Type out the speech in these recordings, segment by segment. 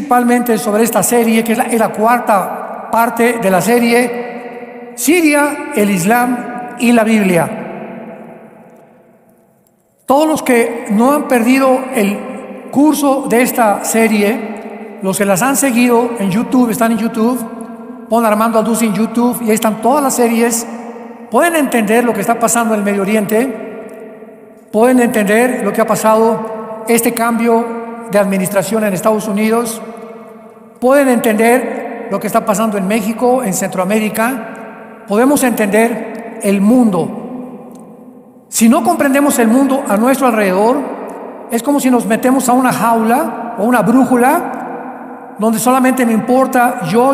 principalmente sobre esta serie, que es la cuarta parte de la serie, Siria, el Islam y la Biblia. Todos los que no han perdido el curso de esta serie, los que las han seguido en YouTube, están en YouTube, pon Armando Aduz en YouTube y ahí están todas las series, pueden entender lo que está pasando en el Medio Oriente, pueden entender lo que ha pasado, este cambio de administración en Estados Unidos, pueden entender lo que está pasando en México, en Centroamérica, podemos entender el mundo. Si no comprendemos el mundo a nuestro alrededor, es como si nos metemos a una jaula o una brújula donde solamente me importa yo,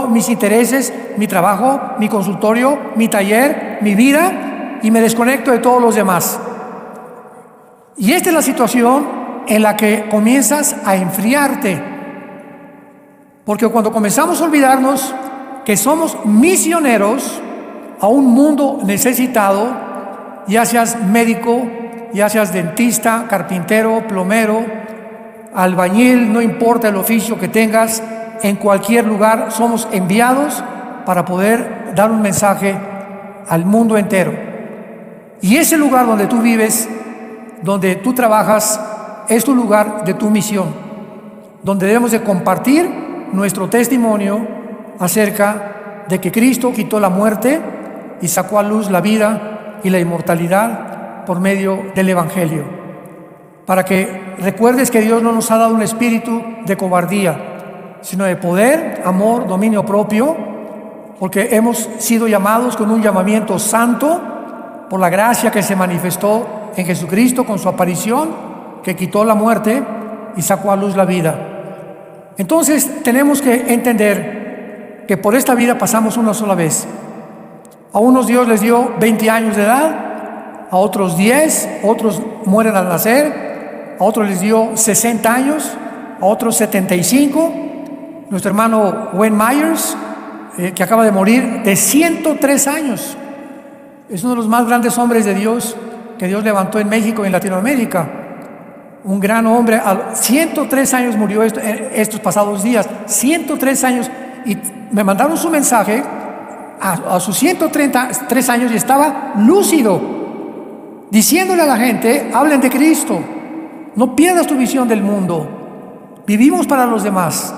mis intereses, mi trabajo, mi consultorio, mi taller, mi vida, y me desconecto de todos los demás. Y esta es la situación en la que comienzas a enfriarte, porque cuando comenzamos a olvidarnos que somos misioneros a un mundo necesitado, ya seas médico, ya seas dentista, carpintero, plomero, albañil, no importa el oficio que tengas, en cualquier lugar somos enviados para poder dar un mensaje al mundo entero. Y ese lugar donde tú vives, donde tú trabajas, es tu lugar de tu misión, donde debemos de compartir nuestro testimonio acerca de que Cristo quitó la muerte y sacó a luz la vida y la inmortalidad por medio del Evangelio. Para que recuerdes que Dios no nos ha dado un espíritu de cobardía, sino de poder, amor, dominio propio, porque hemos sido llamados con un llamamiento santo por la gracia que se manifestó en Jesucristo con su aparición, que quitó la muerte y sacó a luz la vida. Entonces tenemos que entender que por esta vida pasamos una sola vez. A unos Dios les dio 20 años de edad, a otros 10, otros mueren al nacer, a otros les dio 60 años, a otros 75. Nuestro hermano Wayne Myers, que acaba de morir, de 103 años. Es uno de los más grandes hombres de Dios que Dios levantó en México y en Latinoamérica. Un gran hombre, a 103 años murió estos pasados días, 103 años, y me mandaron su mensaje a sus 133 años y estaba lúcido, diciéndole a la gente, hablen de Cristo, no pierdas tu visión del mundo, vivimos para los demás.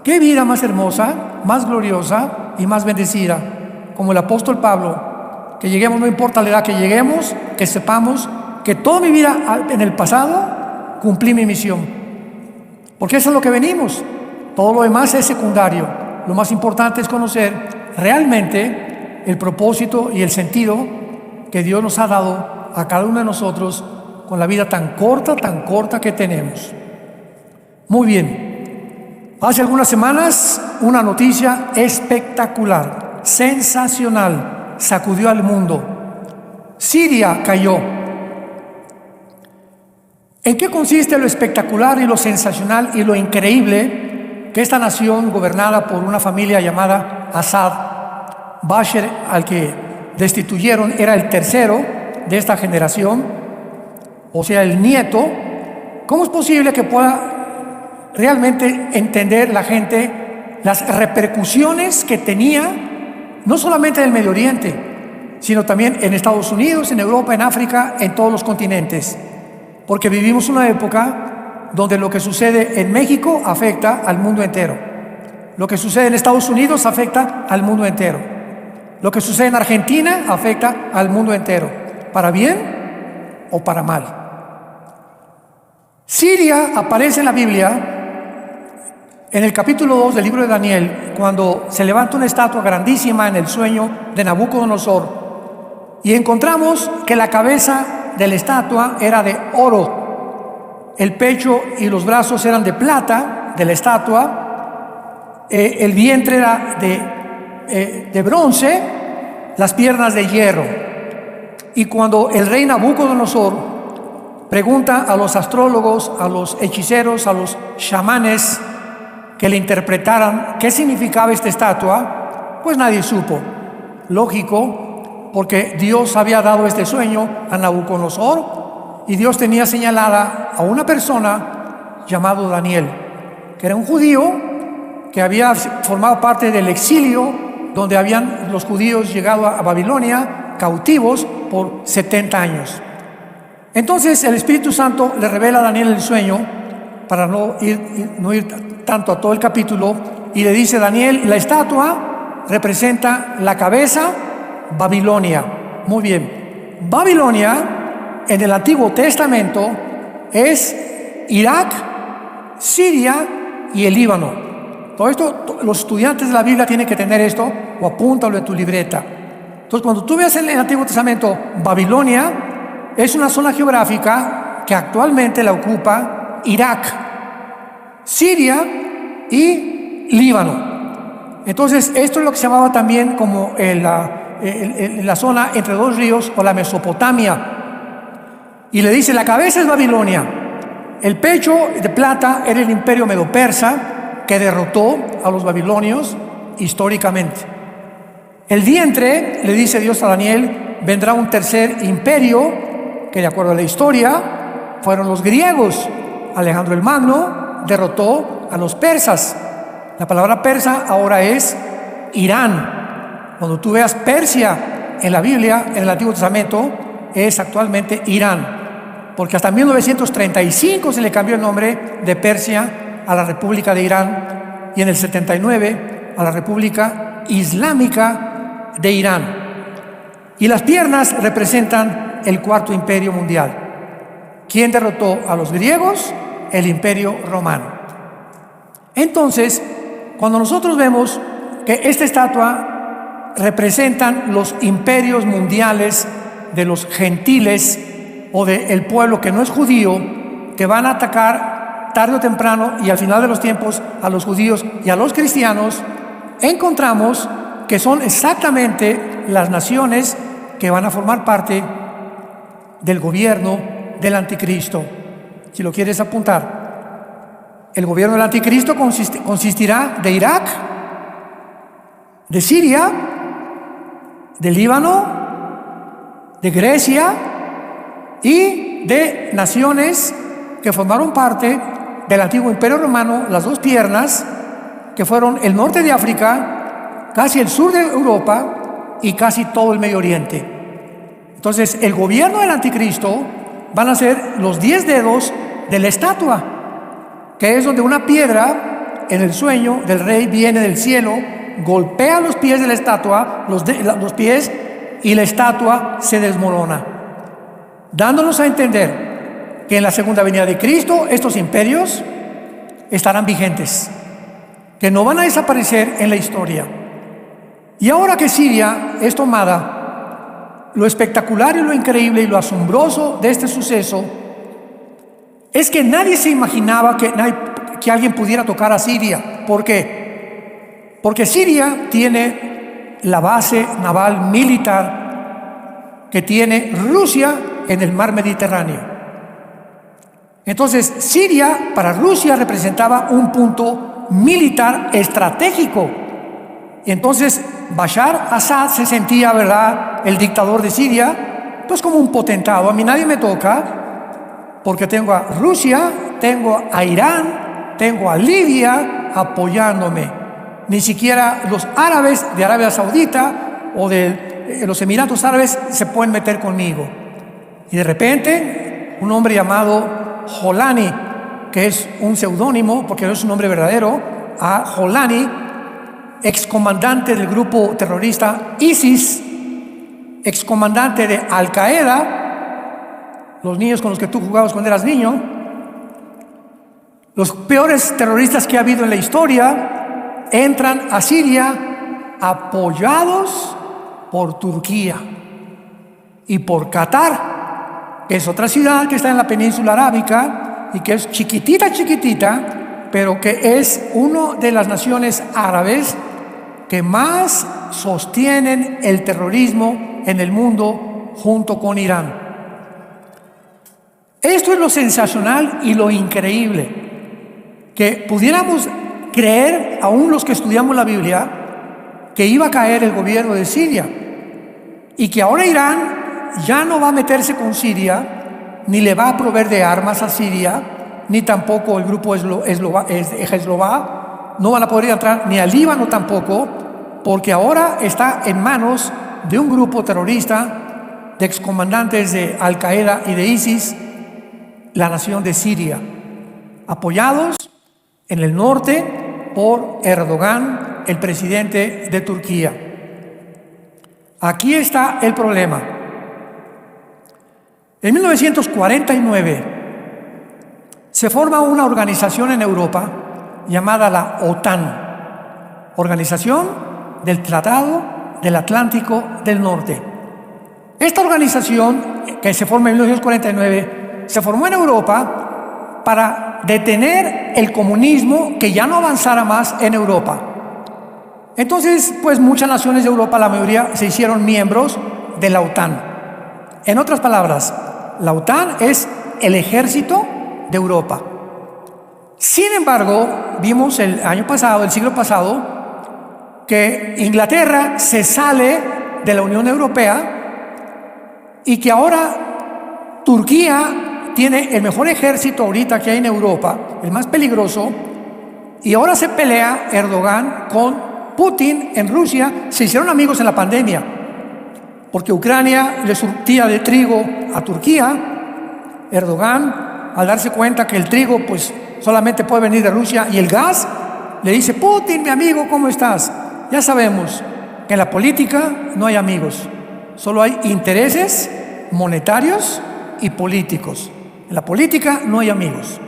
Qué vida más hermosa, más gloriosa y más bendecida, como el apóstol Pablo, que lleguemos, no importa la edad que lleguemos, que sepamos que toda mi vida en el pasado cumplí mi misión, porque eso es lo que venimos. Todo lo demás es secundario. Lo más importante es conocer realmente el propósito y el sentido que Dios nos ha dado a cada uno de nosotros con la vida tan corta que tenemos. Muy bien, hace algunas semanas una noticia espectacular, sensacional, sacudió al mundo. Siria cayó. ¿En qué consiste lo espectacular y lo sensacional y lo increíble que esta nación gobernada por una familia llamada Assad, Bashar, al que destituyeron, era el tercero de esta generación, o sea, el nieto? ¿Cómo es posible que pueda realmente entender la gente las repercusiones que tenía, no solamente en el Medio Oriente, sino también en Estados Unidos, en Europa, en África, en todos los continentes? Porque vivimos una época donde lo que sucede en México afecta al mundo entero. Lo que sucede en Estados Unidos afecta al mundo entero. Lo que sucede en Argentina afecta al mundo entero, para bien o para mal. Siria aparece en la Biblia, en el capítulo 2 del libro de Daniel, cuando se levanta una estatua grandísima en el sueño de Nabucodonosor, y encontramos que la cabeza de la estatua era de oro, el pecho y los brazos eran de plata de la estatua, el vientre era de bronce, las piernas de hierro. Y cuando el rey Nabucodonosor pregunta a los astrólogos, a los hechiceros, a los chamanes que le interpretaran qué significaba esta estatua, pues nadie supo. Lógico, porque Dios había dado este sueño a Nabucodonosor y Dios tenía señalada a una persona llamado Daniel, que era un judío que había formado parte del exilio, donde habían los judíos llegado a Babilonia cautivos por 70 años. Entonces el Espíritu Santo le revela a Daniel el sueño, para no ir tanto a todo el capítulo, y le dice: Daniel, la estatua representa la cabeza, Babilonia. Muy bien. Babilonia en el Antiguo Testamento es Irak, Siria y el Líbano. Todo esto, los estudiantes de la Biblia tienen que tener esto, o apúntalo en tu libreta. Entonces, cuando tú veas en el Antiguo Testamento Babilonia, es una zona geográfica que actualmente la ocupa Irak, Siria y Líbano. Entonces, esto es lo que se llamaba también como la zona entre dos ríos, o la Mesopotamia. Y le dice: la cabeza es Babilonia, el pecho de plata era el imperio medo-persa, que derrotó a los babilonios históricamente. El vientre, le dice Dios a Daniel, vendrá un tercer imperio, que de acuerdo a la historia fueron los griegos. Alejandro el Magno derrotó a los persas. La palabra persa ahora es Irán. Cuando tú veas Persia en la Biblia, en el Antiguo Testamento, es actualmente Irán, porque hasta 1935 se le cambió el nombre de Persia a la República de Irán, y en el 79 a la República Islámica de Irán. Y las piernas representan el cuarto imperio mundial. ¿Quién derrotó a los griegos? El imperio romano. Entonces, cuando nosotros vemos que esta estatua representan los imperios mundiales de los gentiles, o del pueblo que no es judío, que van a atacar tarde o temprano y al final de los tiempos a los judíos y a los cristianos, encontramos que son exactamente las naciones que van a formar parte del gobierno del anticristo. Si lo quieres apuntar, el gobierno del anticristo consistirá de Irak, de Siria, de Líbano, de Grecia y de naciones que formaron parte del antiguo imperio romano, las dos piernas, que fueron el norte de África, casi el sur de Europa y casi todo el Medio Oriente. Entonces, el gobierno del anticristo van a ser los 10 dedos de la estatua, que es donde una piedra en el sueño del rey viene del cielo, golpea los pies de la estatua, los pies, y la estatua se desmorona, dándonos a entender que en la segunda venida de Cristo estos imperios estarán vigentes, que no van a desaparecer en la historia. Y ahora que Siria es tomada, lo espectacular y lo increíble y lo asombroso de este suceso es que nadie se imaginaba que alguien pudiera tocar a Siria. ¿Por qué? Porque Siria tiene la base naval militar que tiene Rusia en el mar Mediterráneo. Entonces, Siria para Rusia representaba un punto militar estratégico. Y entonces Bashar Assad se sentía, ¿verdad?, el dictador de Siria, pues como un potentado. A mí nadie me toca, porque tengo a Rusia, tengo a Irán, tengo a Libia apoyándome. Ni siquiera los árabes de Arabia Saudita o de los Emiratos Árabes se pueden meter conmigo. Y de repente, un hombre llamado Jolani, que es un seudónimo porque no es un nombre verdadero, a Jolani, excomandante del grupo terrorista ISIS, excomandante de Al Qaeda, los niños con los que tú jugabas cuando eras niño, los peores terroristas que ha habido en la historia, entran a Siria apoyados por Turquía y por Qatar, que es otra ciudad que está en la península arábica y que es chiquitita, pero que es una de las naciones árabes que más sostienen el terrorismo en el mundo junto con Irán. Esto es lo sensacional y lo increíble, que pudiéramos creer, aún los que estudiamos la Biblia, que iba a caer el gobierno de Siria y que ahora Irán ya no va a meterse con Siria, ni le va a proveer de armas a Siria, ni tampoco el grupo Hezbollah, no van a poder entrar ni al Líbano tampoco, porque ahora está en manos de un grupo terrorista de excomandantes de Al Qaeda y de ISIS, la nación de Siria, apoyados en el norte por Erdogan, el presidente de Turquía. Aquí está el problema. En 1949 se forma una organización en Europa llamada la OTAN, Organización del Tratado del Atlántico del Norte. Esta organización, que se forma en 1949, se formó en Europa para detener el comunismo que ya no avanzara más en Europa. Entonces, pues muchas naciones de Europa, la mayoría, se hicieron miembros de la OTAN. En otras palabras, la OTAN es el ejército de Europa. Sin embargo, vimos el siglo pasado, que Inglaterra se sale de la Unión Europea y que ahora Turquía tiene el mejor ejército ahorita que hay en Europa, el más peligroso, y ahora se pelea Erdogan con Putin en Rusia. Se hicieron amigos en la pandemia, porque Ucrania le surtía de trigo a Turquía. Erdogan, al darse cuenta que el trigo pues solamente puede venir de Rusia y el gas, le dice: Putin, mi amigo, ¿cómo estás? Ya sabemos que en la política no hay amigos, solo hay intereses monetarios y políticos. En la política no hay amigos.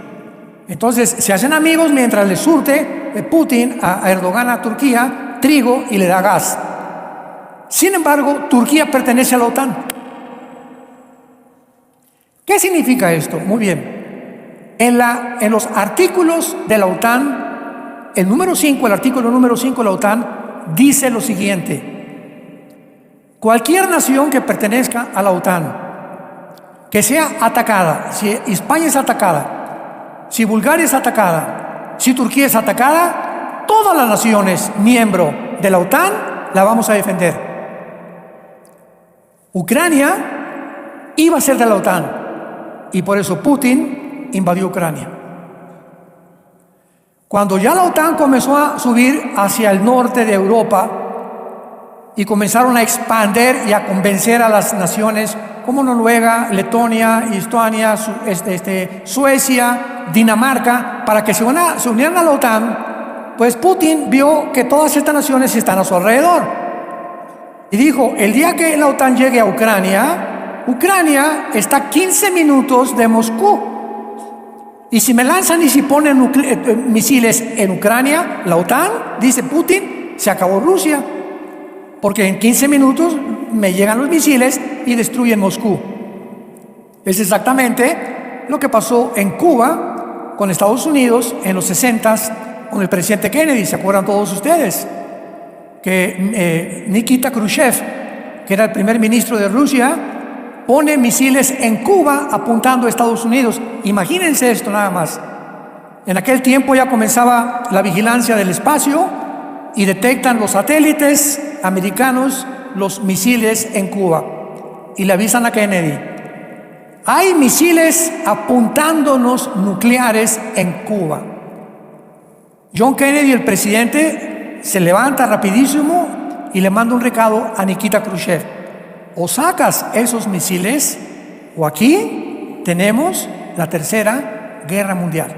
Entonces se hacen amigos mientras le surte Putin a Erdogan, a Turquía, trigo y le da gas. Sin embargo, Turquía pertenece a la OTAN. ¿Qué significa esto? Muy bien. En los artículos de la OTAN, el artículo número 5 de la OTAN dice lo siguiente: cualquier nación que pertenezca a la OTAN, que sea atacada, si España es atacada, si Bulgaria es atacada, si Turquía es atacada, todas las naciones miembros de la OTAN la vamos a defender. Ucrania iba a ser de la OTAN y por eso Putin invadió Ucrania. Cuando ya la OTAN comenzó a subir hacia el norte de Europa y comenzaron a expandir y a convencer a las naciones como Noruega, Letonia, Estonia, Suecia, Dinamarca, para que se unieran a la OTAN, pues Putin vio que todas estas naciones están a su alrededor. Y dijo: el día que la OTAN llegue a Ucrania está a 15 minutos de Moscú. Y si me lanzan y si ponen misiles en Ucrania, la OTAN, dice Putin, se acabó Rusia. Porque en 15 minutos me llegan los misiles y destruyen Moscú. Es exactamente lo que pasó en Cuba con Estados Unidos en los 60s con el presidente Kennedy. ¿Se acuerdan todos ustedes? Que Nikita Khrushchev, que era el primer ministro de Rusia, pone misiles en Cuba apuntando a Estados Unidos. Imagínense esto nada más. En aquel tiempo ya comenzaba la vigilancia del espacio y detectan los satélites americanos los misiles en Cuba y le avisan a Kennedy: hay misiles apuntándonos nucleares en Cuba. John Kennedy, el presidente, se levanta rapidísimo y le manda un recado a Nikita Khrushchev: o sacas esos misiles o aquí tenemos la tercera guerra mundial.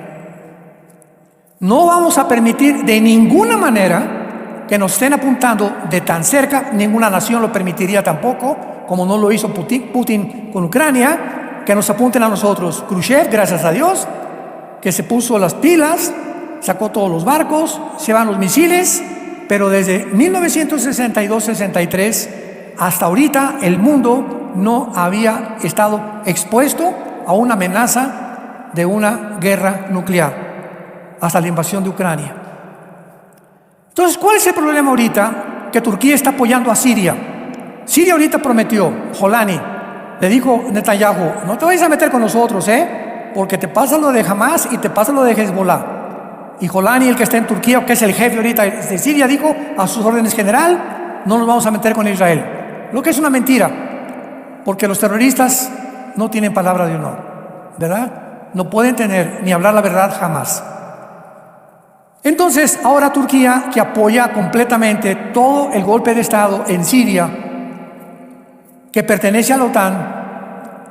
No vamos a permitir de ninguna manera que nos estén apuntando de tan cerca. Ninguna nación lo permitiría tampoco, como no lo hizo Putin con Ucrania, que nos apunten a nosotros. Khrushchev, gracias a Dios, que se puso las pilas, sacó todos los barcos, se van los misiles, pero desde 1962-63 hasta ahorita el mundo no había estado expuesto a una amenaza de una guerra nuclear, hasta la invasión de Ucrania. Entonces, ¿cuál es el problema ahorita? Que Turquía está apoyando a Siria. Siria ahorita prometió, Jolani, le dijo Netanyahu: no te vayas a meter con nosotros, porque te pasa lo de Hamas y te pasa lo de Hezbollah. Y Jolani, el que está en Turquía, que es el jefe ahorita de Siria, dijo a sus órdenes: general, no nos vamos a meter con Israel. Lo que es una mentira, porque los terroristas no tienen palabra de honor, ¿verdad? no pueden tener ni hablar la verdad jamás. Entonces, ahora Turquía, que apoya completamente todo el golpe de Estado en Siria, que pertenece a la OTAN,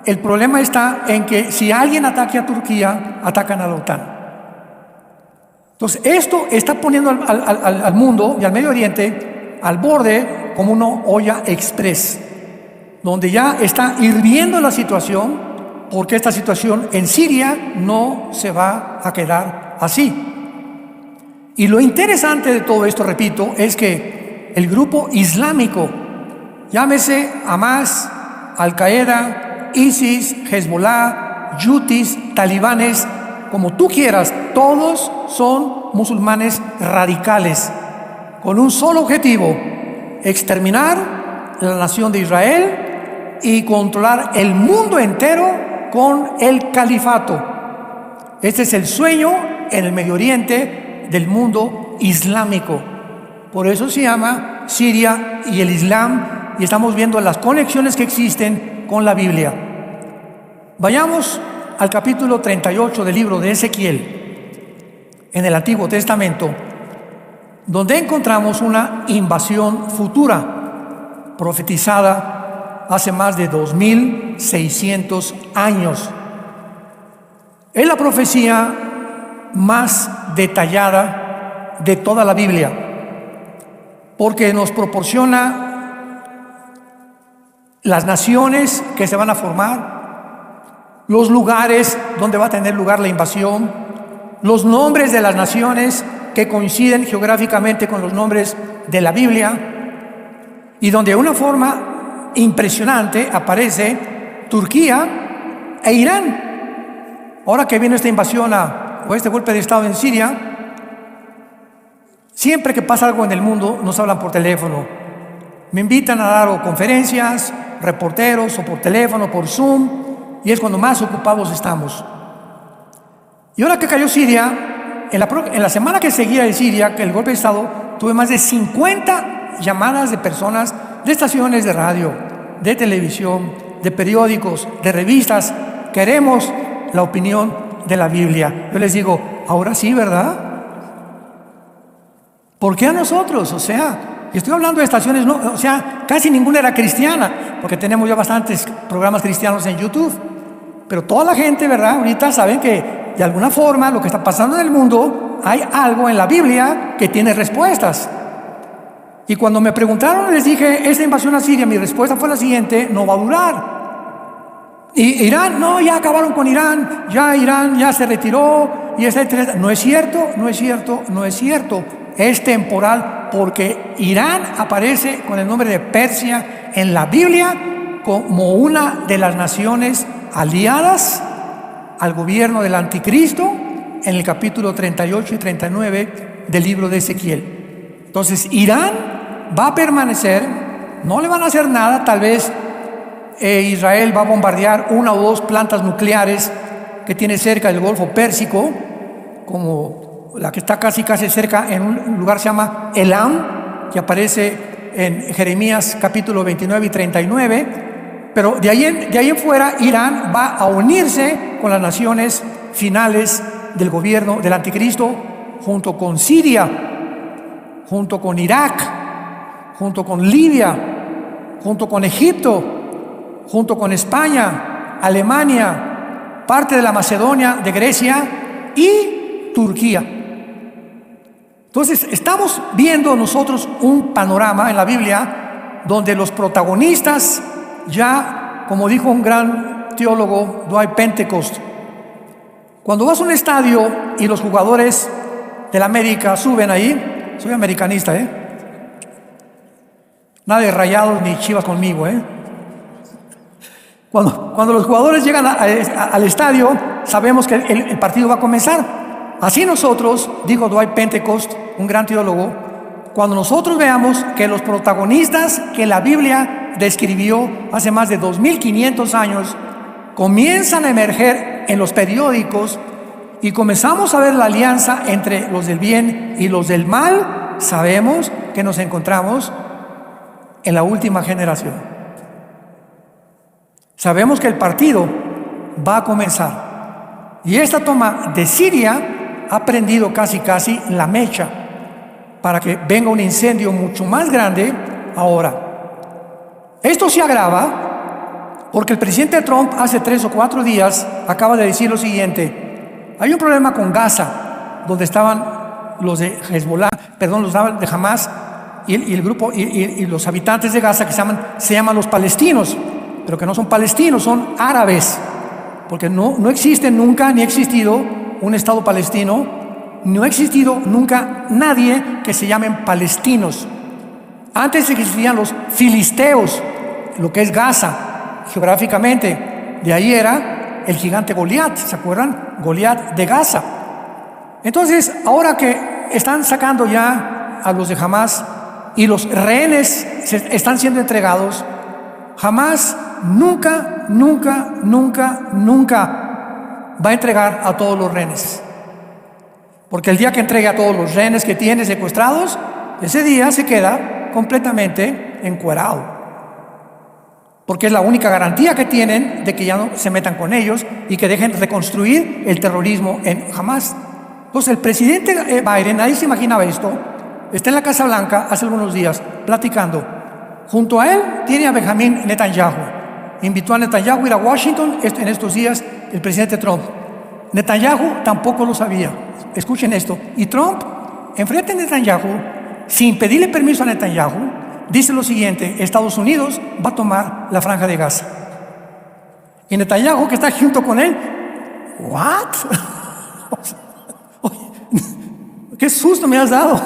el problema está en que si alguien ataque a Turquía, atacan a la OTAN. Entonces, esto está poniendo al mundo y al Medio Oriente al borde como una olla express, donde ya está hirviendo la situación, porque esta situación en Siria no se va a quedar así. Y lo interesante de todo esto, repito, es que el grupo islámico, llámese Hamas, Al-Qaeda, ISIS, Hezbollah, Yutis, talibanes, como tú quieras, todos son musulmanes radicales, con un solo objetivo: exterminar la nación de Israel y controlar el mundo entero con el califato. Este es el sueño en el Medio Oriente del mundo islámico. Por eso se llama Siria y el Islam, y estamos viendo las conexiones que existen con la Biblia. Vayamos al capítulo 38 del libro de Ezequiel, en el Antiguo Testamento, donde encontramos una invasión futura, profetizada hace más de 2600 años. Es la profecía más detallada de toda la Biblia, porque nos proporciona las naciones que se van a formar, los lugares donde va a tener lugar la invasión, los nombres de las naciones que coinciden geográficamente con los nombres de la Biblia, y donde de una forma impresionante aparece Turquía e Irán. Ahora que viene esta invasión o este golpe de Estado en Siria, siempre que pasa algo en el mundo nos hablan por teléfono, me invitan a dar conferencias, reporteros, o por teléfono, por Zoom, y es cuando más ocupados estamos. Y ahora que cayó Siria, en la semana que seguía de Siria, que el golpe de Estado, tuve más de 50 llamadas de personas, de estaciones de radio, de televisión, de periódicos, de revistas. Queremos la opinión de la Biblia. Yo les digo, ahora sí, ¿verdad? ¿Por qué a nosotros? O sea, estoy hablando de estaciones, no, o sea, casi ninguna era cristiana, porque tenemos ya bastantes programas cristianos en YouTube. Pero toda la gente, ¿verdad? Ahorita saben que de alguna forma lo que está pasando en el mundo, hay algo en la Biblia que tiene respuestas. Y cuando me preguntaron, les dije, esta invasión a Siria, mi respuesta fue la siguiente: no va a durar. Y Irán, no, ya acabaron con Irán ya se retiró, y etcétera. No es cierto, no es cierto, no es cierto. Es temporal, porque Irán aparece con el nombre de Persia en la Biblia como una de las naciones aliadas al gobierno del anticristo, en el capítulo 38 y 39 del libro de Ezequiel. Entonces, Irán va a permanecer, no le van a hacer nada. Tal vez Israel va a bombardear una o dos plantas nucleares que tiene cerca del Golfo Pérsico, como la que está casi cerca, en un lugar que se llama Elam, que aparece en Jeremías capítulo 29 y 39. Pero de ahí en fuera, Irán va a unirse con las naciones finales del gobierno del anticristo, junto con Siria, junto con Irak, junto con Libia, junto con Egipto, junto con España, Alemania, parte de la Macedonia, de Grecia y Turquía. Entonces, estamos viendo nosotros un panorama en la Biblia donde los protagonistas, ya, como dijo un gran teólogo, Dwight Pentecost, cuando vas a un estadio y los jugadores del América suben ahí, soy americanista, nada de Rayados ni Chivas conmigo, Cuando los jugadores llegan al estadio, sabemos que el partido va a comenzar. Así nosotros, dijo Dwight Pentecost, un gran teólogo, cuando nosotros veamos que los protagonistas que la Biblia describió hace más de 2500 años comienzan a emerger en los periódicos y comenzamos a ver la alianza entre los del bien y los del mal, sabemos que nos encontramos en la última generación. Sabemos que el partido va a comenzar. Y esta toma de Siria ha prendido casi la mecha para que venga un incendio mucho más grande ahora. Esto se agrava porque el presidente Trump hace 3 o 4 días acaba de decir lo siguiente: hay un problema con Gaza, donde estaban los de Hezbollah, los de Hamas y el grupo y los habitantes de Gaza que se llaman los palestinos, pero que no son palestinos, son árabes, porque no existe nunca ni ha existido un Estado palestino, no ha existido nunca nadie que se llamen palestinos. Antes existían los filisteos, lo que es Gaza, geográficamente, de ahí era el gigante Goliat, ¿se acuerdan? Goliat de Gaza. Entonces, ahora que están sacando ya a los de Hamas y los rehenes están siendo entregados, Hamas nunca va a entregar a todos los rehenes. Porque el día que entregue a todos los rehenes que tiene secuestrados, ese día se queda completamente encuerado. Porque es la única garantía que tienen de que ya no se metan con ellos y que dejen reconstruir el terrorismo en Hamas. Entonces el presidente Biden, nadie se imaginaba esto, está en la Casa Blanca hace algunos días platicando. Junto a él tiene a Benjamin Netanyahu. Invitó a Netanyahu a ir a Washington en estos días el presidente Trump. Netanyahu tampoco lo sabía. Escuchen esto. Y Trump, enfrente de Netanyahu, sin pedirle permiso a Netanyahu, dice lo siguiente: Estados Unidos va a tomar la Franja de Gaza. Y Netanyahu, que está junto con él, ¿what? ¡Qué susto me has dado!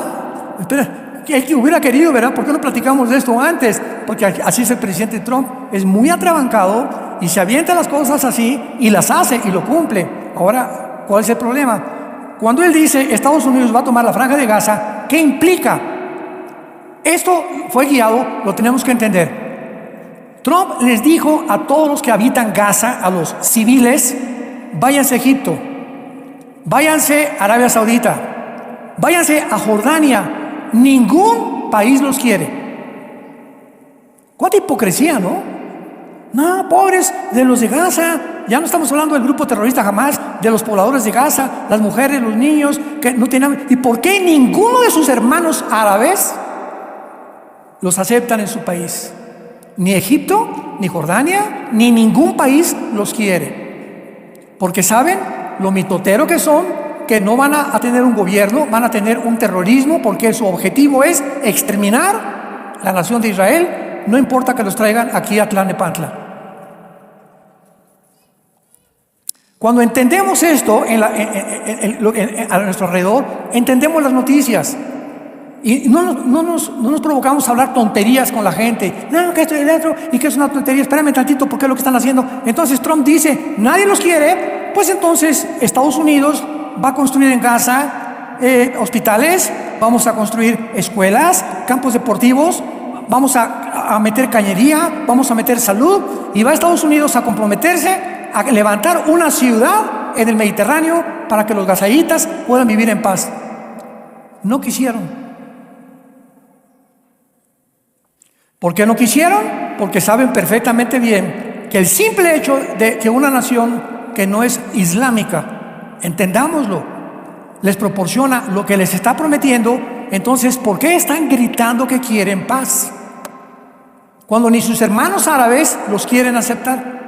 Espera, que hubiera querido, ¿verdad? ¿Por qué no platicamos de esto antes? Porque así es el presidente Trump. Es muy atrabancado y se avienta las cosas así y las hace y lo cumple. Ahora, ¿cuál es el problema? Cuando él dice Estados Unidos va a tomar la Franja de Gaza, ¿qué implica? Esto fue guiado, lo tenemos que entender. Trump les dijo a todos los que habitan Gaza, a los civiles: váyanse a Egipto, váyanse a Arabia Saudita, váyanse a Jordania. Ningún país los quiere. ¿Cuánta hipocresía, no? No, pobres de los de Gaza. Ya no estamos hablando del grupo terrorista Hamas, de los pobladores de Gaza, las mujeres, los niños que no tienen. ¿Y por qué ninguno de sus hermanos árabes los aceptan en su país? Ni Egipto, ni Jordania, ni ningún país los quiere. Porque saben lo mitotero que son, que no van a tener un gobierno, van a tener un terrorismo, porque su objetivo es exterminar la nación de Israel, no importa que los traigan aquí a Tlalnepantla. Cuando entendemos esto a nuestro alrededor, entendemos las noticias y no nos provocamos a hablar tonterías con la gente. No, que esto y el otro, y que es una tontería, espérame tantito, porque es lo que están haciendo. Entonces Trump dice: nadie los quiere, pues entonces Estados Unidos va a construir en Gaza hospitales, vamos a construir escuelas, campos deportivos, vamos a meter cañería, vamos a meter salud, y va a Estados Unidos a comprometerse a levantar una ciudad en el Mediterráneo para que los gazaítas puedan vivir en paz. No quisieron. ¿Por qué no quisieron? Porque saben perfectamente bien que el simple hecho de que una nación que no es islámica, entendámoslo, les proporciona lo que les está prometiendo, entonces ¿por qué están gritando que quieren paz? Cuando ni sus hermanos árabes los quieren aceptar.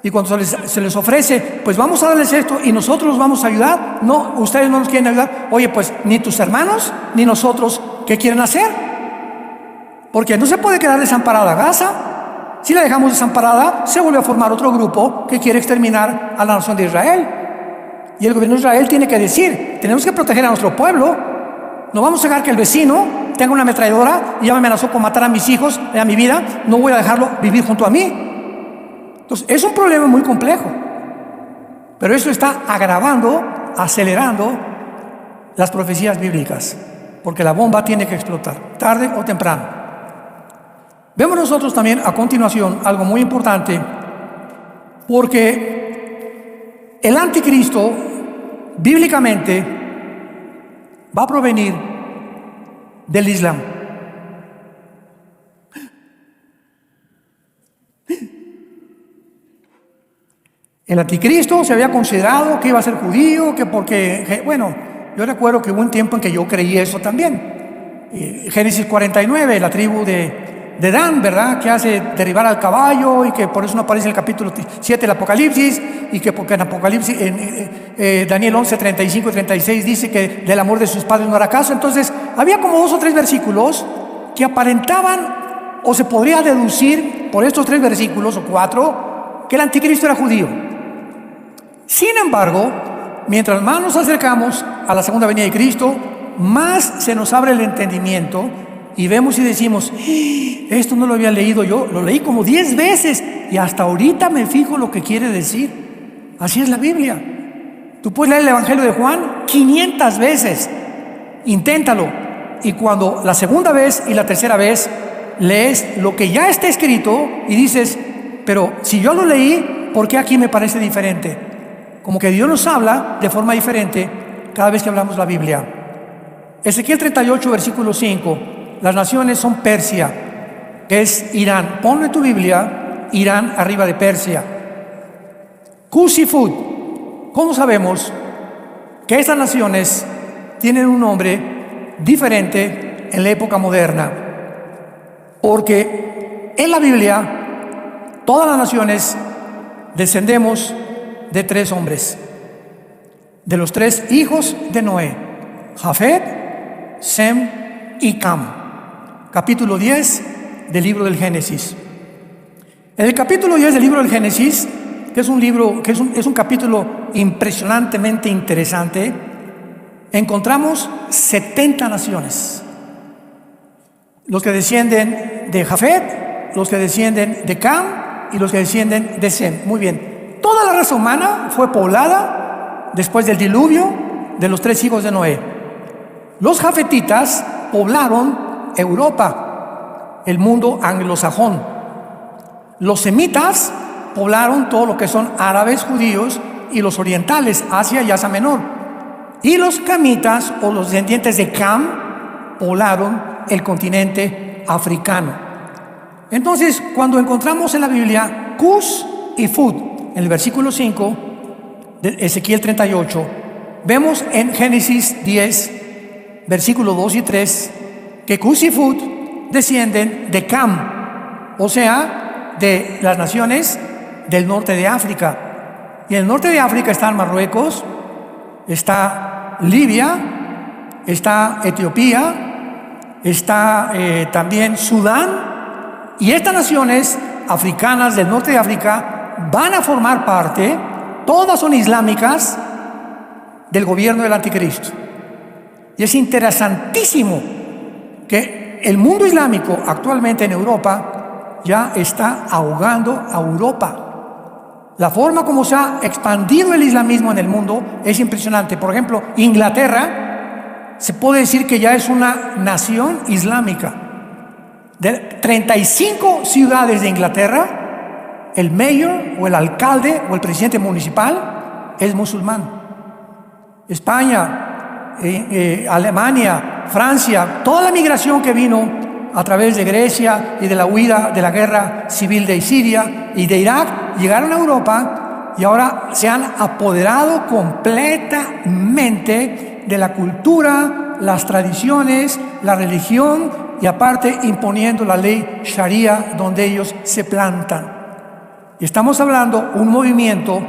Y cuando se les ofrece, pues vamos a darles esto y nosotros los vamos a ayudar. No, ustedes no nos quieren ayudar. Oye, pues ni tus hermanos ni nosotros, ¿qué quieren hacer? Porque no se puede quedar desamparada Gaza. Si la dejamos desamparada, se vuelve a formar otro grupo que quiere exterminar a la nación de Israel. Y el gobierno de Israel tiene que decir: tenemos que proteger a nuestro pueblo. No vamos a dejar que el vecino tenga una ametralladora y ya me amenazó con matar a mis hijos, a mi vida. No voy a dejarlo vivir junto a mí. Entonces, es un problema muy complejo. Pero eso está agravando, acelerando las profecías bíblicas. Porque la bomba tiene que explotar, tarde o temprano. Vemos nosotros también a continuación algo muy importante, porque el anticristo bíblicamente va a provenir del Islam. El anticristo se había considerado que iba a ser judío, que porque, bueno, yo recuerdo que hubo un tiempo en que yo creí eso también. Génesis 49, la tribu de Dan, ¿verdad? Que hace derribar al caballo y que por eso no aparece en el capítulo 7 del Apocalipsis, y que porque en Apocalipsis, Daniel 11, 35 y 36 dice que del amor de sus padres no hará caso. Entonces, había como 2 o 3 versículos que aparentaban, o se podría deducir por estos 3 versículos o 4, que el anticristo era judío. Sin embargo, mientras más nos acercamos a la segunda venida de Cristo, más se nos abre el entendimiento y vemos y decimos: esto no lo había leído yo, lo leí como 10 veces y hasta ahorita me fijo lo que quiere decir. Así es la Biblia. Tú puedes leer el Evangelio de Juan 500 veces, inténtalo, y cuando la segunda vez y la tercera vez lees lo que ya está escrito y dices: pero si yo lo leí, ¿por qué aquí me parece diferente? Como que Dios nos habla de forma diferente cada vez que hablamos la Biblia. Ezequiel 38, versículo 5. Las naciones son Persia, que es Irán. Ponle tu Biblia, Irán arriba de Persia. Cus y Fud. ¿Cómo sabemos que estas naciones tienen un nombre diferente en la época moderna? Porque en la Biblia todas las naciones descendemos de 3 hombres, de los 3 hijos de Noé: Jafet, Sem y Cam. Capítulo 10 del libro del Génesis. En el capítulo 10 del libro del Génesis, que es un libro, es un capítulo impresionantemente interesante, encontramos 70 naciones. Los que descienden de Jafet, los que descienden de Cam y los que descienden de Sem. Muy bien. Toda la raza humana fue poblada después del diluvio de los 3 hijos de Noé. Los jafetitas poblaron Europa, el mundo anglosajón. Los semitas poblaron todo lo que son árabes, judíos y los orientales, Asia y Asia Menor. Y los camitas, o los descendientes de Cam, poblaron el continente africano. Entonces, cuando encontramos en la Biblia Cus y Fud, en el versículo 5 de Ezequiel 38, vemos en Génesis 10, versículos 2 y 3, que Cus y Fud descienden de Cam, o sea, de las naciones del norte de África. Y en el norte de África están Marruecos, está Libia, está Etiopía, está también Sudán, y estas naciones africanas del norte de África van a formar parte, todas son islámicas, del gobierno del anticristo. Y es interesantísimo que el mundo islámico actualmente en Europa ya está ahogando a Europa. La forma como se ha expandido el islamismo en el mundo es impresionante. Por ejemplo, Inglaterra se puede decir que ya es una nación islámica. De 35 ciudades de Inglaterra, el mayor o el alcalde o el presidente municipal es musulmán. España, Alemania, Francia, toda la migración que vino a través de Grecia y de la huida de la guerra civil de Siria y de Irak, llegaron a Europa y ahora se han apoderado completamente de la cultura, las tradiciones, la religión, y aparte imponiendo la ley Sharia donde ellos se plantan. Y estamos hablando de un movimiento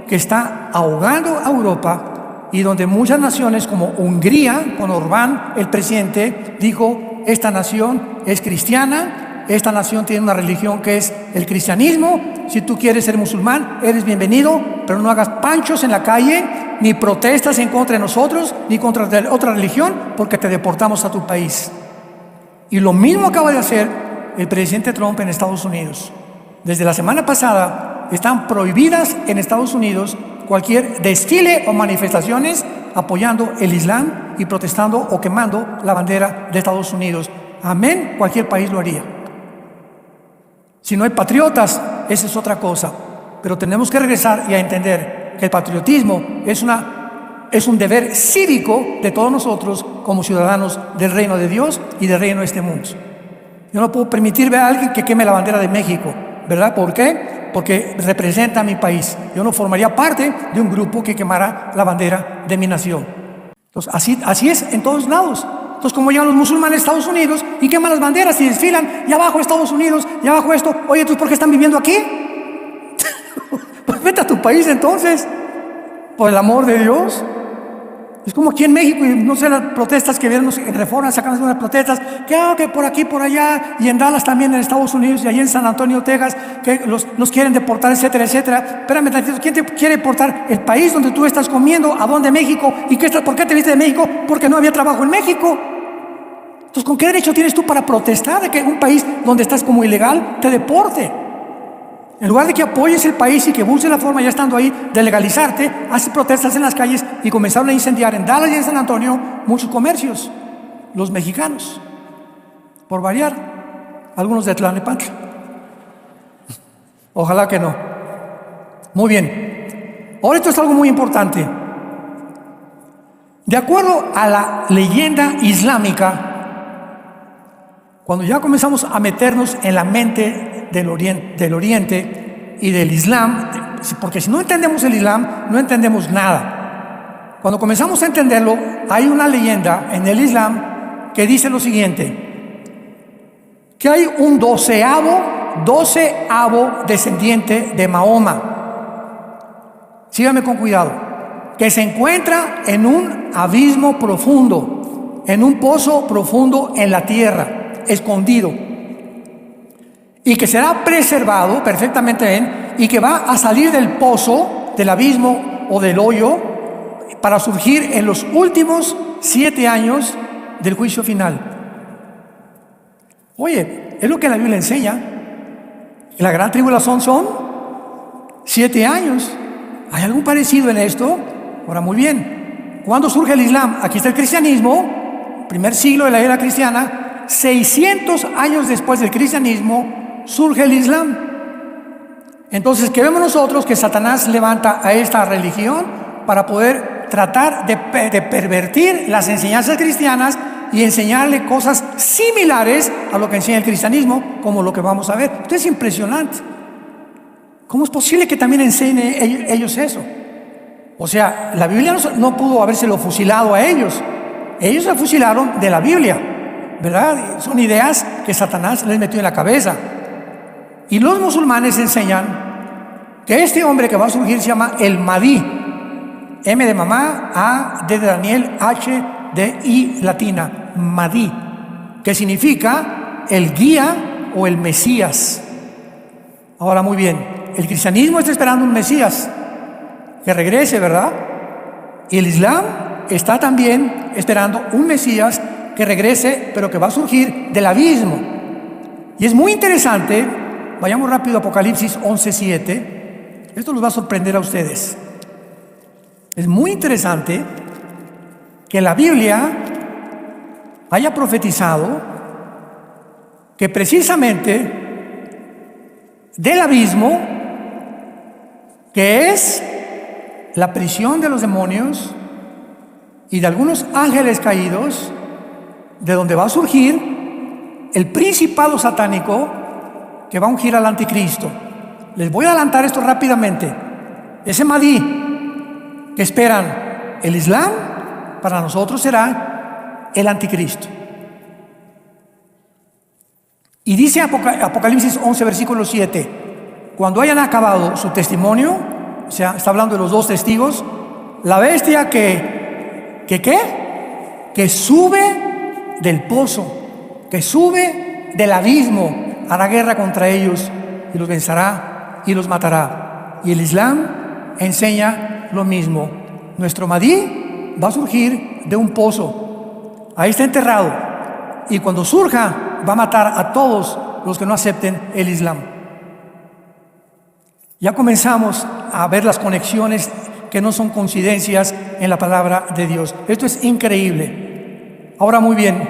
que está ahogando a Europa, y donde muchas naciones como Hungría, con Orbán, el presidente, dijo: esta nación es cristiana, esta nación tiene una religión que es el cristianismo, si tú quieres ser musulmán, eres bienvenido, pero no hagas panchos en la calle, ni protestas en contra de nosotros, ni contra otra religión, porque te deportamos a tu país. Y lo mismo acaba de hacer el presidente Trump en Estados Unidos. Desde la semana pasada están prohibidas en Estados Unidos cualquier desfile o manifestaciones apoyando el Islam y protestando o quemando la bandera de Estados Unidos. Amén, cualquier país lo haría. Si no hay patriotas, esa es otra cosa. Pero tenemos que regresar y a entender que el patriotismo es un deber cívico de todos nosotros como ciudadanos del reino de Dios y del reino de este mundo. Yo no puedo permitir ver a alguien que queme la bandera de México, ¿verdad? ¿Por qué? Porque representa a mi país. Yo no formaría parte de un grupo que quemara la bandera de mi nación. Entonces, así es en todos lados. Entonces, como llegan los musulmanes a Estados Unidos y queman las banderas y desfilan, y abajo Estados Unidos, y abajo esto, oye, ¿tú por qué están viviendo aquí? Pues vete a tu país entonces, por el amor de Dios. Es como aquí en México, y no sé, las protestas que vieron en Reforma, sacan unas protestas, que por aquí, por allá, y en Dallas también, en Estados Unidos, y allí en San Antonio, Texas, que nos quieren deportar, etcétera, etcétera. Espérame tantito, ¿quién te quiere deportar? El país donde tú estás comiendo, ¿a dónde? México. ¿Y por qué te viste de México? Porque no había trabajo en México. Entonces, ¿con qué derecho tienes tú para protestar de que un país donde estás como ilegal te deporte? En lugar de que apoyes el país y que busques la forma, ya estando ahí, de legalizarte, haces protestas en las calles y comenzaron a incendiar en Dallas y en San Antonio muchos comercios, los mexicanos, por variar, algunos de Tlalnepantla. Ojalá que no. Muy bien. Ahora esto es algo muy importante. De acuerdo a la leyenda islámica, cuando ya comenzamos a meternos en la mente del Oriente y del Islam, porque si no entendemos el Islam, no entendemos nada. Cuando comenzamos a entenderlo, hay una leyenda en el Islam que dice lo siguiente, que hay un doceavo descendiente de Mahoma. Síganme con cuidado, que se encuentra en un abismo profundo, en un pozo profundo en la tierra, escondido, y que será preservado perfectamente bien, y que va a salir del pozo, del abismo o del hoyo, para surgir en los últimos 7 años del juicio final. Oye, es lo que la Biblia enseña. La gran tribulación son 7 años. ¿Hay algún parecido en esto? Ahora, muy bien. ¿Cuándo surge el Islam? Aquí está el cristianismo, primer siglo de la era cristiana. 600 años después del cristianismo surge el Islam. Entonces, ¿qué vemos nosotros? Que Satanás levanta a esta religión para poder tratar de pervertir las enseñanzas cristianas y enseñarle cosas similares a lo que enseña el cristianismo, como lo que vamos a ver. Esto es impresionante. ¿Cómo es posible que también enseñen ellos eso? O sea, la Biblia no pudo habérselo fusilado a ellos. Ellos se fusilaron de la Biblia, ¿verdad? Son ideas que Satanás les metió en la cabeza. Y los musulmanes enseñan que este hombre que va a surgir se llama el Mahdi. M de mamá, A de Daniel, H de I latina, Mahdi, que significa el guía o el Mesías. Ahora, muy bien, el cristianismo está esperando un Mesías que regrese, ¿verdad? Y el Islam está también esperando un Mesías que regrese, pero que va a surgir del abismo. Y es muy interesante, vayamos rápido a Apocalipsis 11:7. Esto los va a sorprender a ustedes. Es muy interesante que la Biblia haya profetizado que precisamente del abismo, que es la prisión de los demonios y de algunos ángeles caídos, de donde va a surgir el principado satánico que va a ungir al anticristo. Les voy a adelantar esto rápidamente. Ese Mahdi que esperan el Islam, para nosotros será el anticristo. Y dice Apocalipsis 11, versículo 7, cuando hayan acabado su testimonio, o sea, está hablando de los 2 testigos, la bestia que sube del pozo, que sube del abismo, hará guerra contra ellos y los vencerá y los matará. Y el Islam enseña lo mismo. Nuestro Mahdi va a surgir de un pozo, ahí está enterrado, y cuando surja va a matar a todos los que no acepten el Islam. Ya comenzamos a ver las conexiones que no son coincidencias en la palabra de Dios. Esto es increíble. Ahora, muy bien,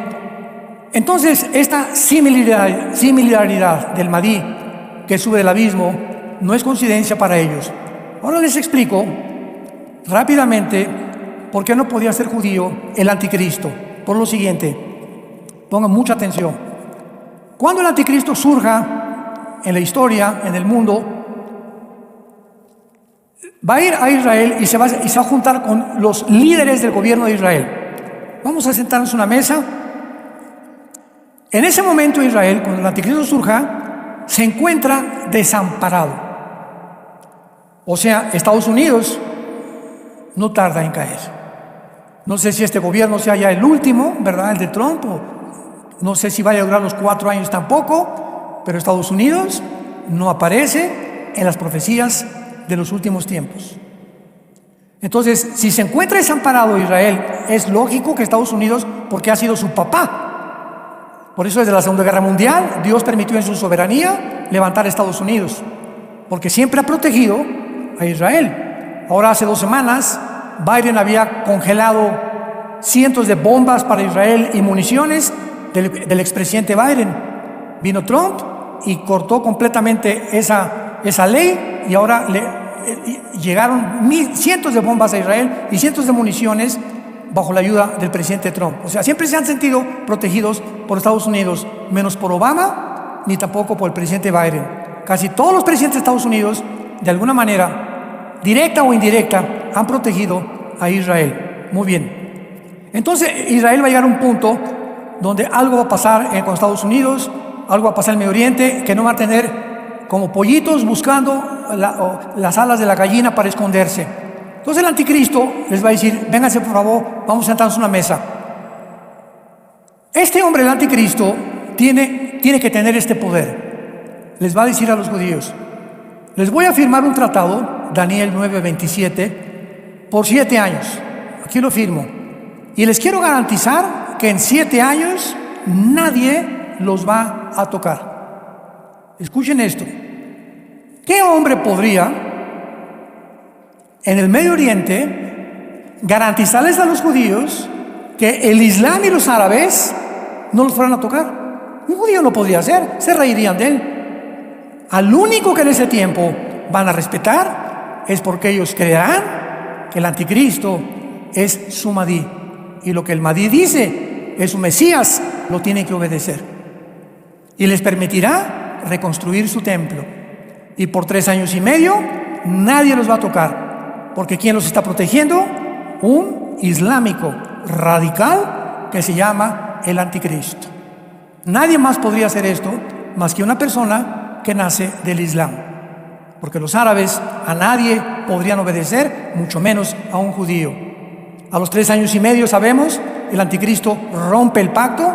entonces esta similaridad del Mahdi que sube del abismo no es coincidencia para ellos. Ahora les explico rápidamente por qué no podía ser judío el anticristo. Por lo siguiente, pongan mucha atención. Cuando el anticristo surja en la historia, en el mundo, Va a ir a Israel y se va a juntar con los líderes del gobierno de Israel. Vamos a sentarnos en una mesa. En ese momento Israel, cuando el anticristo surja, se encuentra desamparado. O sea, Estados Unidos no tarda en caer. No sé si este gobierno sea ya el último, ¿verdad? El de Trump. No sé si vaya a durar los 4 años tampoco, pero Estados Unidos no aparece en las profecías de los últimos tiempos. Entonces, si se encuentra desamparado Israel, es lógico que Estados Unidos, porque ha sido su papá. Por eso desde la Segunda Guerra Mundial, Dios permitió en su soberanía levantar a Estados Unidos, porque siempre ha protegido a Israel. Ahora, hace 2 semanas, Biden había congelado cientos de bombas para Israel y municiones del expresidente Biden. Vino Trump y cortó completamente esa ley, y ahora llegaron cientos de bombas a Israel y cientos de municiones bajo la ayuda del presidente Trump. O sea, siempre se han sentido protegidos por Estados Unidos, menos por Obama, ni tampoco por el presidente Biden. Casi todos los presidentes de Estados Unidos, de alguna manera, directa o indirecta, han protegido a Israel. Muy bien. Entonces, Israel va a llegar a un punto donde algo va a pasar con Estados Unidos, algo va a pasar en el Medio Oriente, que no va a tener como pollitos buscando las alas de la gallina para esconderse. Entonces el anticristo les va a decir: vénganse por favor, vamos a sentarnos en una mesa. Este hombre, el anticristo, tiene que tener este poder. Les va a decir a los judíos: les voy a firmar un tratado, Daniel 9:27, por 7 años. Aquí lo firmo. Y les quiero garantizar que en 7 años nadie los va a tocar. Escuchen esto. ¿Qué hombre podría en el Medio Oriente garantizarles a los judíos que el Islam y los árabes no los fueran a tocar? Un judío no podría hacer, se reirían de él. Al único que en ese tiempo van a respetar es porque ellos creerán que el anticristo es su Mahdi, y lo que el Mahdi dice es su Mesías, lo tienen que obedecer, y les permitirá reconstruir su templo. Y por 3 años y medio nadie los va a tocar, porque ¿quién los está protegiendo? Un islámico radical que se llama el anticristo. Nadie más podría hacer esto más que una persona que nace del Islam, porque los árabes a nadie podrían obedecer, mucho menos a un judío. A los 3 años y medio, sabemos, el anticristo rompe el pacto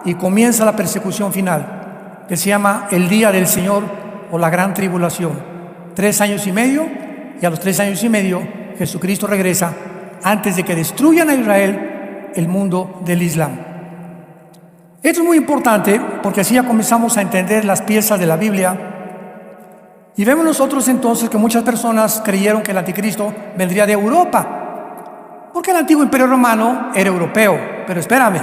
y comienza la persecución final, que se llama el día del Señor o la gran tribulación. 3 años y medio, y a los 3 años y medio Jesucristo regresa antes de que destruyan a Israel, el mundo del Islam. Esto es muy importante porque así ya comenzamos a entender las piezas de la Biblia, y vemos nosotros entonces que muchas personas creyeron que el anticristo vendría de Europa, porque el antiguo imperio romano era europeo. Pero espérame,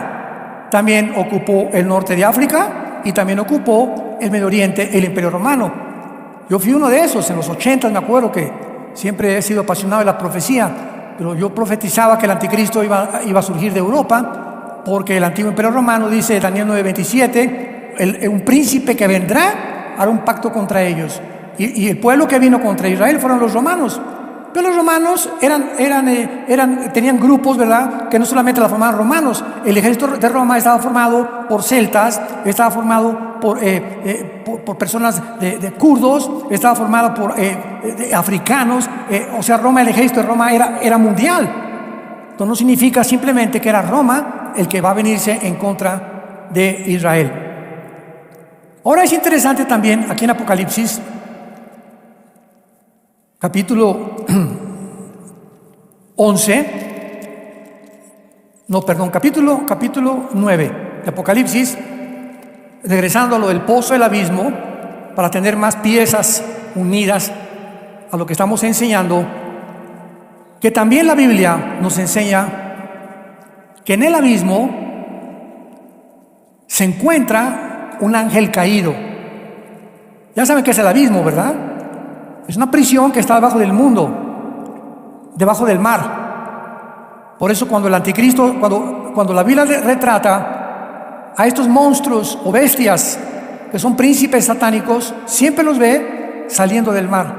también ocupó el norte de África y también ocupó el Medio Oriente, el imperio romano. Yo fui uno de esos en los 80, me acuerdo que siempre he sido apasionado de la profecía, pero yo profetizaba que el anticristo iba a surgir de Europa, porque el antiguo imperio romano, dice Daniel 9:27, un príncipe que vendrá hará un pacto contra ellos. Y el pueblo que vino contra Israel fueron los romanos. Pero los romanos tenían grupos, ¿verdad?, que no solamente la formaban romanos. El ejército de Roma estaba formado por celtas, estaba formado por personas de kurdos, estaba formado por africanos. O sea, el ejército de Roma era mundial. Esto no significa simplemente que era Roma el que va a venirse en contra de Israel. Ahora es interesante también aquí en Apocalipsis, capítulo capítulo 9 de Apocalipsis, regresando a lo del pozo del abismo, para tener más piezas unidas a lo que estamos enseñando, que también la Biblia nos enseña que en el abismo se encuentra un ángel caído. Ya saben qué es el abismo, ¿verdad? Es una prisión que está debajo del mundo, debajo del mar. Por eso cuando el anticristo, cuando la Biblia retrata a estos monstruos o bestias que son príncipes satánicos, siempre los ve saliendo del mar.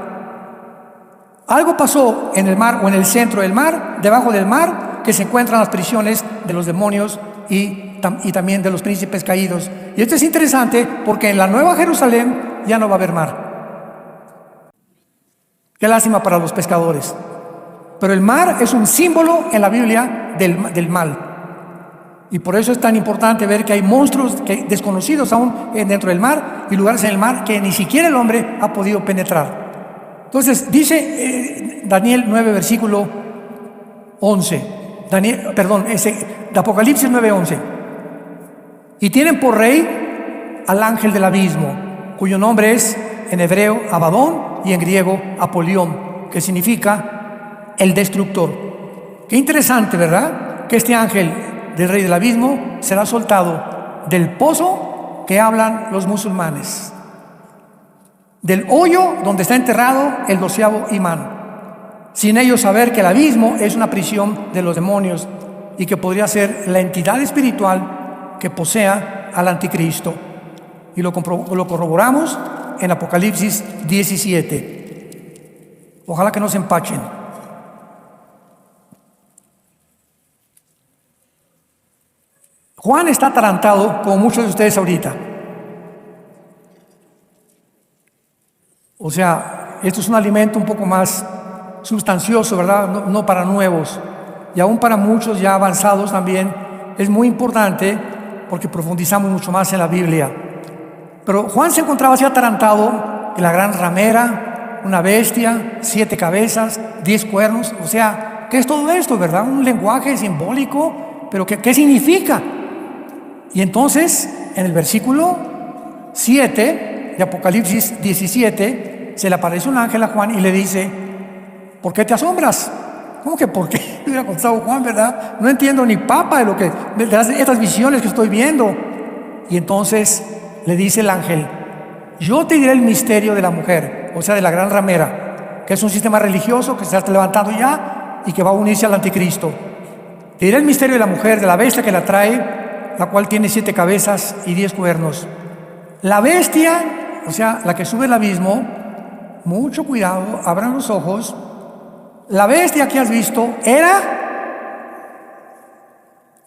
Algo pasó en el mar o en el centro del mar, debajo del mar, que se encuentran las prisiones de los demonios y también de los príncipes caídos. Y esto es interesante porque en la Nueva Jerusalén ya no va a haber mar. Qué lástima para los pescadores. Pero el mar es un símbolo en la Biblia del mal. Y por eso es tan importante ver que hay monstruos desconocidos aún dentro del mar y lugares en el mar que ni siquiera el hombre ha podido penetrar. Entonces dice Daniel 9, versículo 11. De Apocalipsis 9:11. Y tienen por rey al ángel del abismo, cuyo nombre es en hebreo Abadón y en griego Apolión, que significa el destructor. Qué interesante, ¿verdad? Que este ángel del rey del abismo será soltado del pozo que hablan los musulmanes, del hoyo donde está enterrado el 12º imán, sin ellos saber que el abismo es una prisión de los demonios y que podría ser la entidad espiritual que posea al anticristo. Y lo corroboramos en Apocalipsis 17. Ojalá que no se empachen. Juan está atarantado, como muchos de ustedes ahorita. O sea, esto es un alimento un poco más sustancioso, ¿verdad? No para nuevos. Y aún para muchos ya avanzados también es muy importante porque profundizamos mucho más en la Biblia. Pero Juan se encontraba así atarantado en la gran ramera, una bestia, 7 cabezas, 10 cuernos. O sea, ¿qué es todo esto, verdad? Un lenguaje simbólico, pero ¿qué significa? Y entonces, en el versículo 7 de Apocalipsis 17, se le aparece un ángel a Juan y le dice: ¿por qué te asombras? ¿Cómo que por qué? Le hubiera contestado Juan, ¿verdad? No entiendo ni papa de estas visiones que estoy viendo. Y entonces le dice el ángel: yo te diré el misterio de la mujer, o sea, de la gran ramera, que es un sistema religioso que se está levantando ya y que va a unirse al anticristo. Te diré el misterio de la mujer, de la bestia que la trae, la cual tiene 7 cabezas y 10 cuernos. La bestia, o sea, la que sube al abismo, mucho cuidado, abran los ojos. La bestia que has visto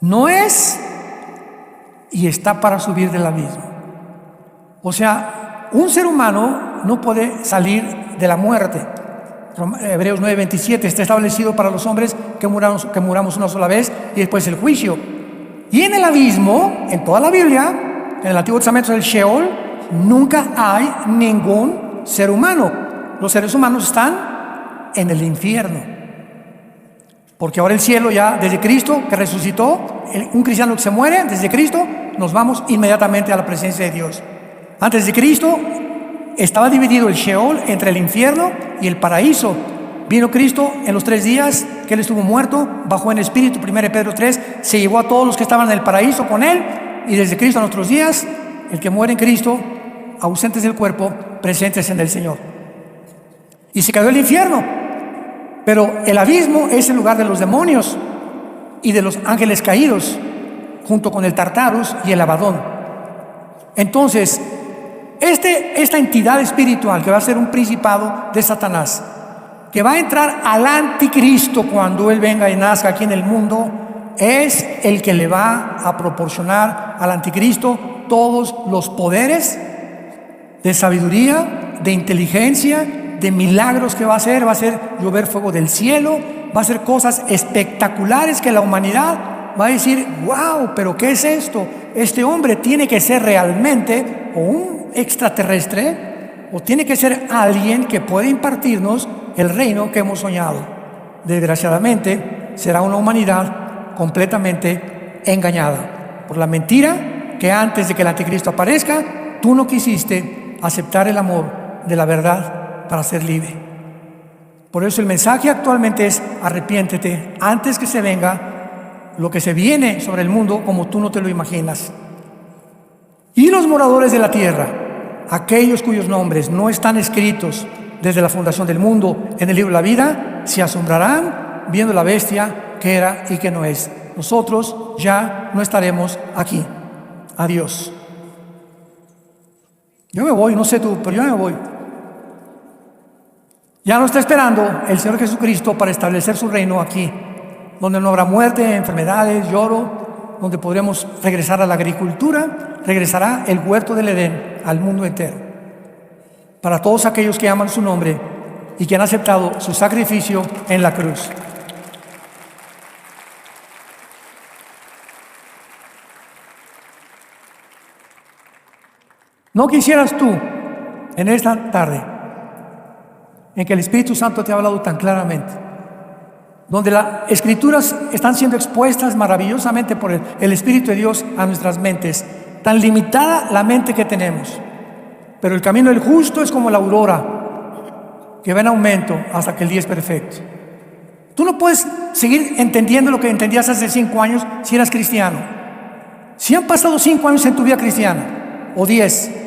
no es y está para subir del abismo. O sea, un ser humano no puede salir de la muerte. Hebreos 9:27 está establecido para los hombres que muramos una sola vez y después el juicio. Y en el abismo, en toda la Biblia, en el Antiguo Testamento del Sheol, nunca hay ningún ser humano. Los seres humanos están en el infierno. Porque ahora el cielo ya, desde Cristo que resucitó, un cristiano que se muere, desde Cristo, nos vamos inmediatamente a la presencia de Dios. Antes de Cristo estaba dividido el Sheol entre el infierno y el paraíso. Vino Cristo en los 3 días que Él estuvo muerto, bajó en espíritu, 1 Pedro 3, se llevó a todos los que estaban en el paraíso con Él, y desde Cristo a nuestros días, el que muere en Cristo, ausentes del cuerpo, presentes en el Señor. Y se cayó el infierno, pero el abismo es el lugar de los demonios y de los ángeles caídos, junto con el Tartarus y el Abadón. Entonces, esta entidad espiritual que va a ser un principado de Satanás, que va a entrar al anticristo cuando él venga y nazca aquí en el mundo, es el que le va a proporcionar al anticristo todos los poderes de sabiduría, de inteligencia, de milagros que va a hacer llover fuego del cielo, va a hacer cosas espectaculares que la humanidad va a decir: wow, pero ¿qué es esto? Este hombre tiene que ser realmente o un extraterrestre o tiene que ser alguien que puede impartirnos el reino que hemos soñado. Desgraciadamente será una humanidad completamente engañada por la mentira que antes de que el anticristo aparezca, tú no quisiste aceptar el amor de la verdad para ser libre. Por eso el mensaje actualmente es: arrepiéntete antes que se venga lo que se viene sobre el mundo como tú no te lo imaginas. Y los moradores de la tierra, aquellos cuyos nombres no están escritos desde la fundación del mundo en el libro de la vida, se asombrarán viendo la bestia que era y que no es. Nosotros ya no estaremos aquí. Adiós. Yo me voy, no sé tú, pero yo me voy. Ya nos está esperando el Señor Jesucristo para establecer su reino aquí, donde no habrá muerte, enfermedades, lloro, donde podremos regresar a la agricultura, regresará el huerto del Edén al mundo entero. Para todos aquellos que aman su nombre y que han aceptado su sacrificio en la cruz. ¿No quisieras tú, en esta tarde, en que el Espíritu Santo te ha hablado tan claramente, donde las Escrituras están siendo expuestas maravillosamente por el Espíritu de Dios a nuestras mentes, tan limitada la mente que tenemos, pero el camino del justo es como la aurora, que va en aumento hasta que el día es perfecto? Tú no puedes seguir entendiendo lo que entendías hace 5 años si eras cristiano. Si han pasado 5 años en tu vida cristiana, o 10,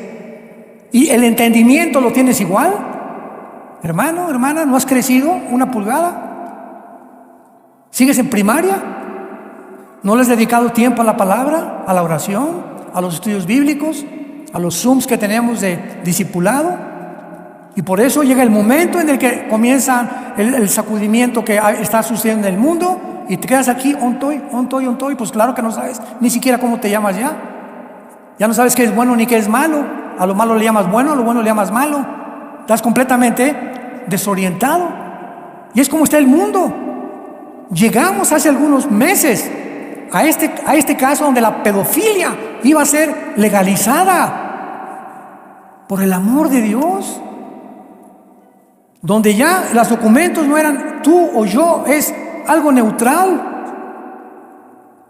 y el entendimiento lo tienes igual, hermano, hermana, ¿no has crecido una pulgada? ¿Sigues en primaria? ¿No le has dedicado tiempo a la palabra, a la oración, a los estudios bíblicos, a los Zooms que tenemos de discipulado? Y por eso llega el momento en el que comienza el sacudimiento que está sucediendo en el mundo y te quedas aquí, ontoy, pues claro que no sabes ni siquiera cómo te llamas ya. Ya no sabes qué es bueno ni qué es malo. A lo malo le llamas bueno, a lo bueno le llamas malo. Estás completamente desorientado. Y es como está el mundo. Llegamos hace algunos meses a este caso donde la pedofilia iba a ser legalizada por el amor de Dios. Donde ya los documentos no eran tú o yo, es algo neutral.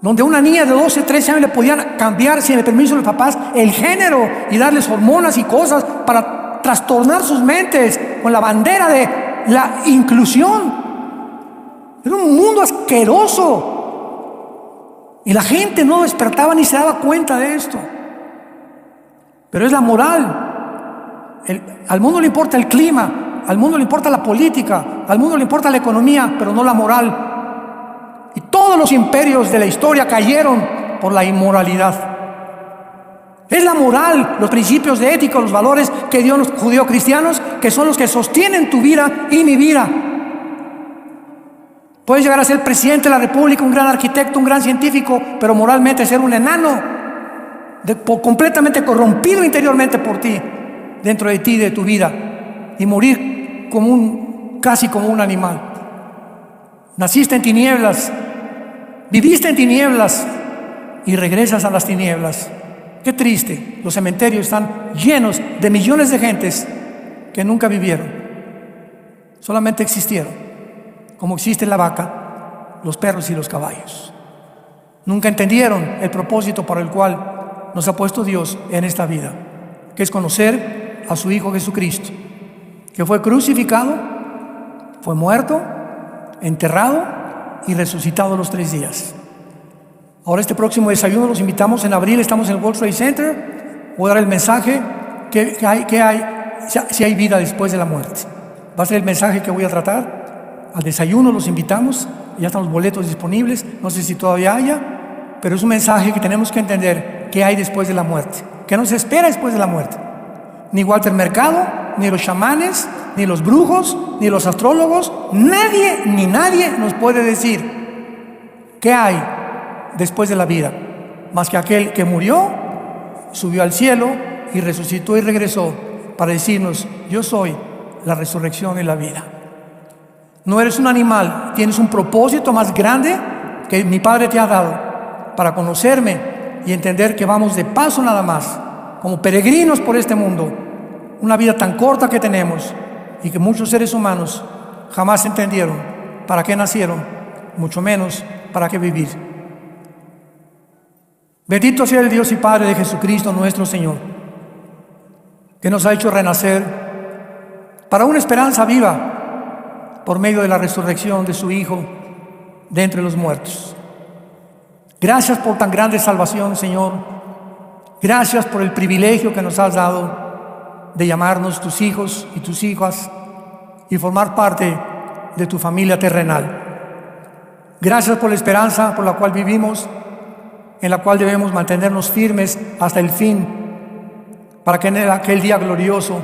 Donde a una niña de 12, 13 años le podían cambiar, sin el permiso de los papás, el género y darles hormonas y cosas para trastornar sus mentes con la bandera de la inclusión. Era un mundo asqueroso. Y la gente no despertaba ni se daba cuenta de esto. Pero es la moral. Al mundo le importa el clima, al mundo le importa la política, al mundo le importa la economía, pero no la moral. Y todos los imperios de la historia cayeron por la inmoralidad. Es la moral, los principios de ética, los valores que Dios nos judío-cristianos, que son los que sostienen tu vida y mi vida. Puedes llegar a ser presidente de la República, un gran arquitecto, un gran científico, pero moralmente ser un enano, completamente corrompido interiormente por ti, dentro de ti, de tu vida, y morir casi como un animal. Naciste en tinieblas, viviste en tinieblas y regresas a las tinieblas. Qué triste, los cementerios están llenos de millones de gentes que nunca vivieron, solamente existieron, como existe la vaca, los perros y los caballos. Nunca entendieron el propósito para el cual nos ha puesto Dios en esta vida, que es conocer a su Hijo Jesucristo, que fue crucificado, fue muerto, enterrado y resucitado los 3 días. Ahora este próximo desayuno los invitamos en abril, estamos en el World Trade Center. Voy a dar el mensaje si hay vida después de la muerte. Va a ser el mensaje que voy a tratar. Al desayuno los invitamos, ya están los boletos disponibles, no sé si todavía haya, pero es un mensaje que tenemos que entender qué hay después de la muerte, qué nos espera después de la muerte. Ni Walter Mercado, ni los chamanes, ni los brujos, ni los astrólogos, nadie nos puede decir qué hay después de la vida, más que aquel que murió, subió al cielo y resucitó y regresó para decirnos: yo soy la resurrección y la vida. No eres un animal, tienes un propósito más grande que mi Padre te ha dado, para conocerme y entender que vamos de paso nada más, como peregrinos por este mundo, una vida tan corta que tenemos y que muchos seres humanos jamás entendieron para qué nacieron, mucho menos para qué vivir. Bendito sea el Dios y Padre de Jesucristo nuestro Señor, que nos ha hecho renacer para una esperanza viva por medio de la resurrección de su Hijo de entre los muertos. Gracias por tan grande salvación, Señor. Gracias por el privilegio que nos has dado de llamarnos tus hijos y tus hijas y formar parte de tu familia terrenal. Gracias por la esperanza por la cual vivimos, en la cual debemos mantenernos firmes hasta el fin, para que en aquel día glorioso,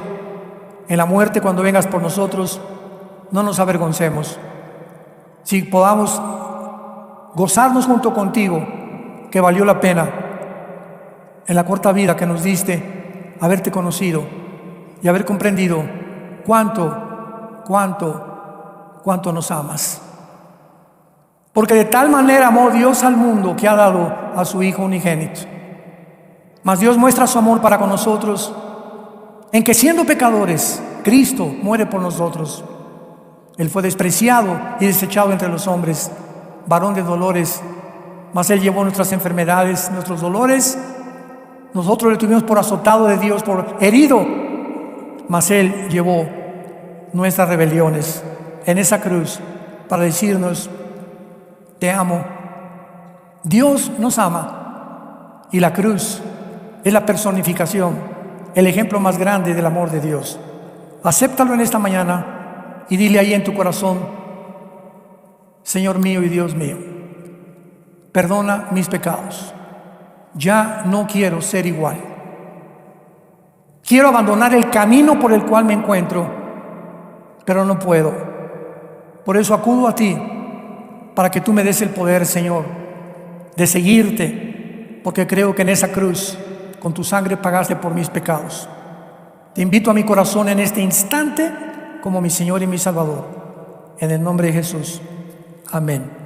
en la muerte, cuando vengas por nosotros, no nos avergoncemos. Si podamos gozarnos junto contigo, que valió la pena en la corta vida que nos diste haberte conocido y haber comprendido cuánto nos amas. Porque de tal manera amó Dios al mundo que ha dado a su Hijo unigénito. Mas Dios muestra su amor para con nosotros en que, siendo pecadores, Cristo muere por nosotros. Él fue despreciado y desechado entre los hombres, varón de dolores, mas Él llevó nuestras enfermedades, nuestros dolores. Nosotros le tuvimos por azotado de Dios, por herido, mas Él llevó nuestras rebeliones en esa cruz para decirnos: te amo. Dios nos ama, y la cruz es la personificación, el ejemplo más grande del amor de Dios. Acéptalo en esta mañana y dile ahí en tu corazón: Señor mío y Dios mío, perdona mis pecados. Ya no quiero ser igual. Quiero abandonar el camino por el cual me encuentro, pero no puedo. Por eso acudo a ti, para que tú me des el poder, Señor, de seguirte, porque creo que en esa cruz, con tu sangre pagaste por mis pecados. Te invito a mi corazón en este instante como mi Señor y mi Salvador. En el nombre de Jesús. Amén.